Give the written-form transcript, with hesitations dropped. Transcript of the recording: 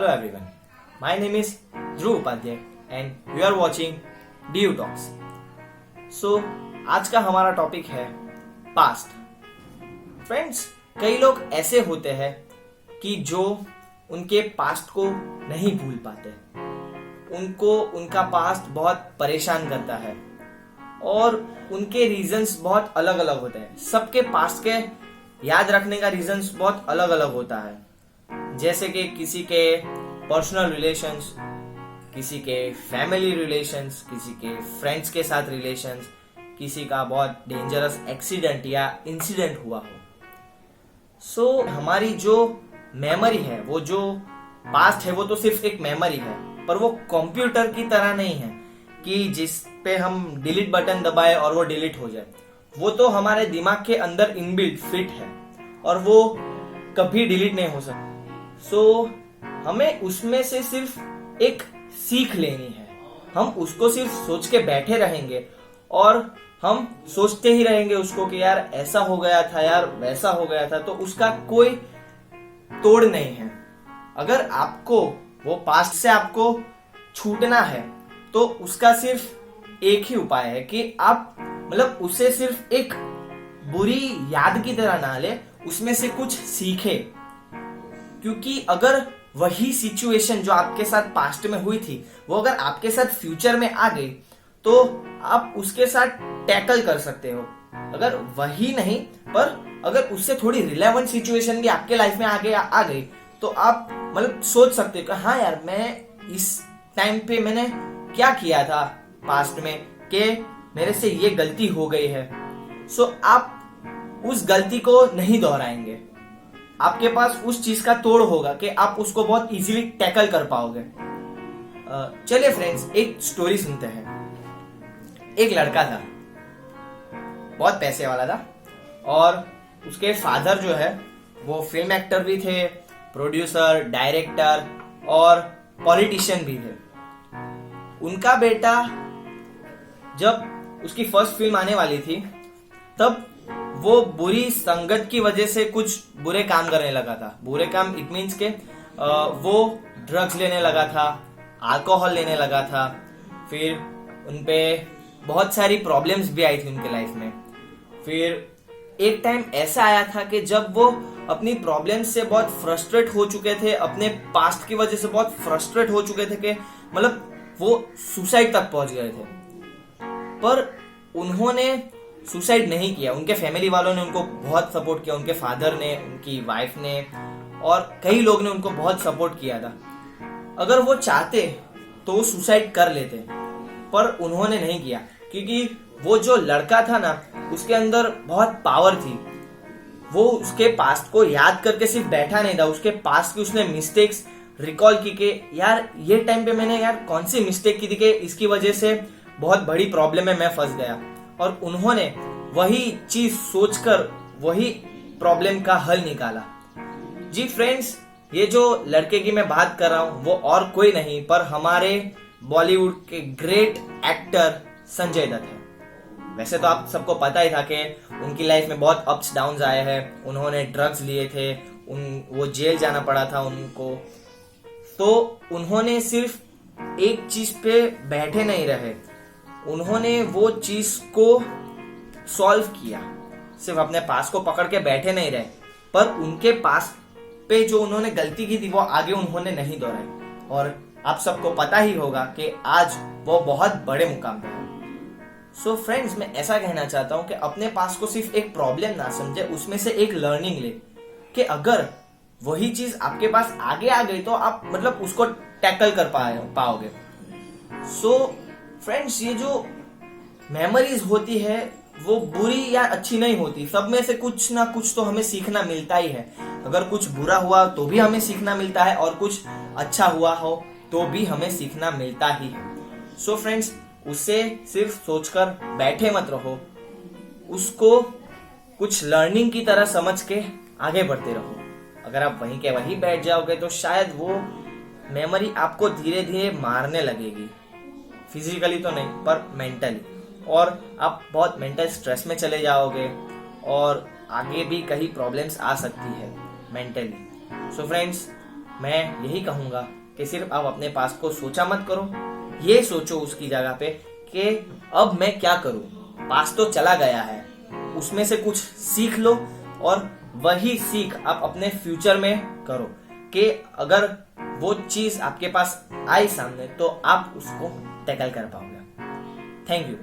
Hello everyone, my name is Dhruv Upadhyay and you are watching DU Talks. So आज का हमारा topic है past. Friends, कई लोग ऐसे होते हैं कि जो उनके पास्ट को नहीं भूल पाते. उनको उनका पास्ट बहुत परेशान करता है और उनके रीजंस बहुत अलग अलग होते हैं. सबके पास्ट के याद रखने का रीजंस बहुत अलग अलग होता है. जैसे कि किसी के पर्सनल रिलेशंस, किसी के फैमिली रिलेशंस, किसी के फ्रेंड्स के साथ रिलेशंस, किसी का बहुत डेंजरस एक्सीडेंट या इंसिडेंट हुआ हो. सो हमारी जो मेमोरी है, वो जो पास्ट है, वो तो सिर्फ एक मेमोरी है, पर वो कंप्यूटर की तरह नहीं है कि जिस पे हम डिलीट बटन दबाए और वो डिलीट हो जाए. वो तो हमारे दिमाग के अंदर इनबिल्ट फिट है और वो कभी डिलीट नहीं हो सकता. सो हमें उसमें से सिर्फ एक सीख लेनी है. हम उसको सिर्फ सोच के बैठे रहेंगे और हम सोचते ही रहेंगे उसको कि यार ऐसा हो गया था, यार वैसा हो गया था, तो उसका कोई तोड़ नहीं है. अगर आपको वो पास्ट से आपको छूटना है तो उसका सिर्फ एक ही उपाय है कि आप उसे सिर्फ एक बुरी याद की तरह ना ले, उसमें से कुछ सीखे. क्योंकि अगर वही सिचुएशन जो आपके साथ पास्ट में हुई थी वो अगर आपके साथ फ्यूचर में आ गई तो आप उसके साथ टैकल कर सकते हो. अगर वही नहीं, पर अगर उससे थोड़ी रिलेवेंट सिचुएशन भी आपके लाइफ में आ गई तो आप सोच सकते हो कि हाँ यार, मैं इस टाइम पे मैंने क्या किया था पास्ट में कि मेरे से ये गलती हो गई है. सो आप उस गलती को नहीं दोहराएंगे. आपके पास उस चीज का तोड़ होगा कि आप उसको बहुत इजीली टैकल कर पाओगे. चलिए फ्रेंड्स, एक स्टोरी सुनते हैं. एक लड़का था, बहुत पैसे वाला था और उसके फादर जो है वो फिल्म एक्टर भी थे, प्रोड्यूसर, डायरेक्टर और पॉलिटिशियन भी थे. उनका बेटा जब उसकी फर्स्ट फिल्म आने वाली थी तब वो बुरी संगत की वजह से कुछ बुरे काम करने लगा था. बुरे काम इट मीन्स के वो ड्रग्स लेने लगा था, अल्कोहल लेने लगा था. फिर उनपे बहुत सारी प्रॉब्लम्स भी आई थी उनके लाइफ में. फिर एक टाइम ऐसा आया था कि जब वो अपनी प्रॉब्लम्स से बहुत फ्रस्ट्रेट हो चुके थे, अपने पास्ट की वजह से बहुत फ्रस्ट्रेट हो चुके थे कि वो सुसाइड तक पहुंच गए थे. पर उन्होंने सुसाइड नहीं किया. उनके फैमिली वालों ने उनको बहुत सपोर्ट किया. उनके फादर ने, उनकी वाइफ ने और कई लोग ने उनको बहुत सपोर्ट किया था. अगर वो चाहते तो वो सुसाइड कर लेते, पर उन्होंने नहीं किया क्योंकि वो जो लड़का था ना, उसके अंदर बहुत पावर थी. वो उसके पास्ट को याद करके सिर्फ बैठा नहीं था, उसके पास्ट की उसने मिस्टेक्स रिकॉल की कि यार ये टाइम पे मैंने यार कौन सी मिस्टेक की थी कि इसकी वजह से बहुत बड़ी प्रॉब्लम में मैं फंस गया. और उन्होंने वही चीज सोचकर वही प्रॉब्लम का हल निकाला. जी फ्रेंड्स, ये जो लड़के की मैं बात कर रहा हूं वो और कोई नहीं पर हमारे बॉलीवुड के ग्रेट एक्टर संजय दत्त है. वैसे तो आप सबको पता ही था कि उनकी लाइफ में बहुत अप्स डाउन्स आए हैं. उन्होंने ड्रग्स लिए थे, वो जेल जाना पड़ा था उनको. तो उन्होंने सिर्फ एक चीज पे बैठे नहीं रहे, उन्होंने वो चीज को सॉल्व किया. सिर्फ अपने पास को पकड़ के बैठे नहीं रहे, पर उनके पास पे जो उन्होंने गलती की थी वो आगे उन्होंने नहीं दोहराई. और आप सबको पता ही होगा कि आज वो बहुत बड़े मुकाम पे है. सो फ्रेंड्स, मैं ऐसा कहना चाहता हूं कि अपने पास को सिर्फ एक प्रॉब्लम ना समझे, उसमें से एक लर्निंग ले कि अगर वही चीज आपके पास आगे आ गई तो आप उसको टैकल कर पाओगे. सो फ्रेंड्स, ये जो मेमोरीज होती है वो बुरी या अच्छी नहीं होती. सब में से कुछ ना कुछ तो हमें सीखना मिलता ही है. अगर कुछ बुरा हुआ तो भी हमें सीखना मिलता है और कुछ अच्छा हुआ हो तो भी हमें सीखना मिलता ही है. सो फ्रेंड्स, उसे सिर्फ सोचकर बैठे मत रहो, उसको कुछ लर्निंग की तरह समझ के आगे बढ़ते रहो. अगर आप वहीं के वहीं बैठ जाओगे तो शायद वो मेमोरी आपको धीरे धीरे मारने लगेगी. फिजिकली तो नहीं, पर मेंटली. और आप बहुत मेंटल स्ट्रेस में चले जाओगे और आगे भी कई प्रॉब्लम्स आ सकती है मेंटली. सो फ्रेंड्स, मैं यही कहूंगा कि सिर्फ आप अपने पास को सोचा मत करो, ये सोचो उसकी जगह पे कि अब मैं क्या करूं। पास तो चला गया है, उसमें से कुछ सीख लो और वही सीख आप अपने फ्यूचर में करो कि अगर वो चीज आपके पास आई सामने तो आप उसको टैकल कर पाओगे। Thank you.